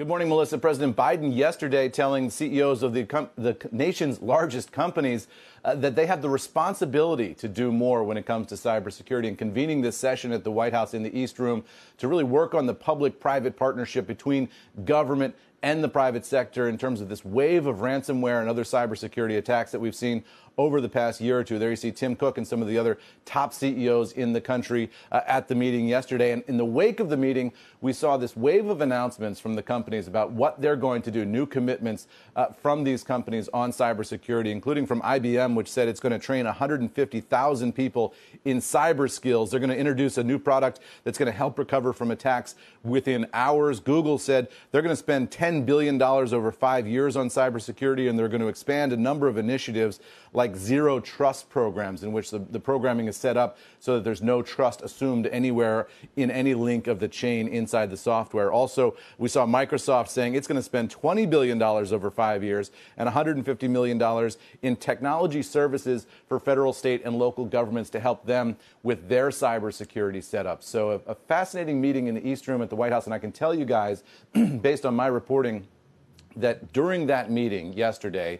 Good morning, Melissa. President Biden yesterday telling CEOs of the nation's largest companies that they have the responsibility to do more when it comes to cybersecurity, and convening this session at the White House in the East Room to really work on the public-private partnership between government and the private sector in terms of this wave of ransomware and other cybersecurity attacks that we've seen over the past year or two. There you see Tim Cook and some of the other top CEOs in the country at the meeting yesterday. And in the wake of the meeting, we saw this wave of announcements from the companies about what they're going to do, new commitments from these companies on cybersecurity, including from IBM, which said it's going to train 150,000 people in cyber skills. They're going to introduce a new product that's going to help recover from attacks within hours. Google said they're going to spend $10 billion over 5 years on cybersecurity, and they're going to expand a number of initiatives like zero trust programs, in which the programming is set up so that there's no trust assumed anywhere in any link of the chain inside the software. Also, we saw Microsoft saying it's going to spend $20 billion over 5 years and $150 million in technology services for federal, state, and local governments to help them with their cybersecurity setup. So a fascinating meeting in the East Room at the White House. And I can tell you guys, based on my reporting, that during that meeting yesterday,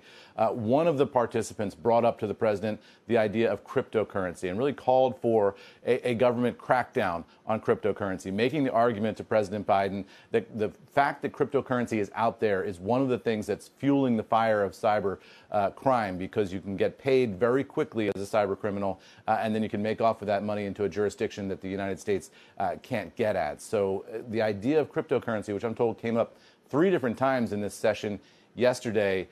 one of the participants brought up to the president the idea of cryptocurrency and really called for a government crackdown on cryptocurrency, making the argument to President Biden that the fact that cryptocurrency is out there is one of the things that's fueling the fire of cyber crime, because you can get paid very quickly as a cyber criminal, and then you can make off with that money into a jurisdiction that the United States can't get at. So the idea of cryptocurrency, which I'm told came up 3 different times in this session yesterday,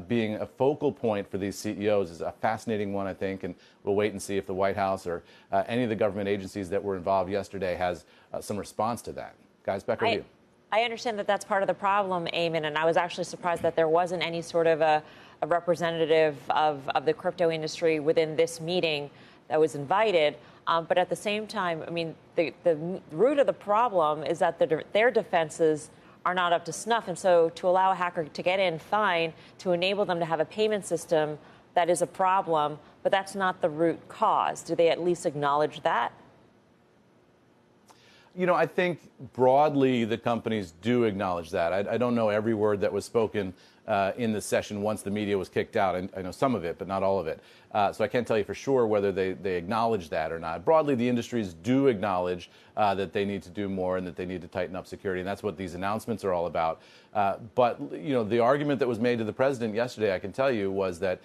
being a focal point for these CEOs, is a fascinating one, I think, and we'll wait and see if the White House or any of the government agencies that were involved yesterday has some response to that. Guys, back over to you. I understand that that's part of the problem, Eamon, and I was actually surprised that there wasn't any sort of a representative of the crypto industry within this meeting that was invited. But at the same time, I mean, the root of the problem is that their defenses are not up to snuff. And so to allow a hacker to get in, fine. To enable them to have a payment system, that is a problem. But that's not the root cause. Do they at least acknowledge that? You know, I think broadly the companies do acknowledge that. I don't know every word that was spoken in the session once the media was kicked out. I know some of it, but not all of it. So I can't tell you for sure whether they acknowledge that or not. Broadly, the industries do acknowledge that they need to do more and that they need to tighten up security, and that's what these announcements are all about. But, you know, the argument that was made to the president yesterday, I can tell you, was that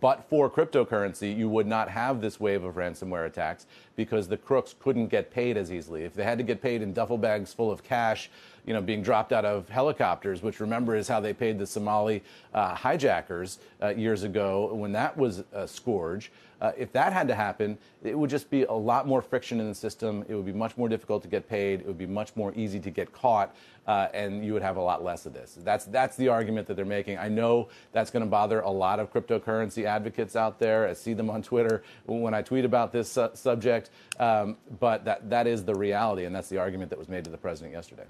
but for cryptocurrency, you would not have this wave of ransomware attacks because the crooks couldn't get paid as easily. If they had to get paid in duffel bags full of cash, you know, being dropped out of helicopters, which, remember, is how they paid the Somali hijackers years ago when that was a scourge. If that had to happen, it would just be a lot more friction in the system. It would be much more difficult to get paid. It would be much more easy to get caught, and you would have a lot less of this. That's the argument that they're making. I know that's going to bother a lot of cryptocurrency advocates out there. I see them on Twitter when I tweet about this subject, but that is the reality, and that's the argument that was made to the president yesterday.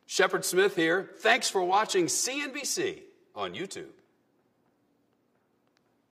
Shepard Smith here. Thanks for watching CNBC on YouTube.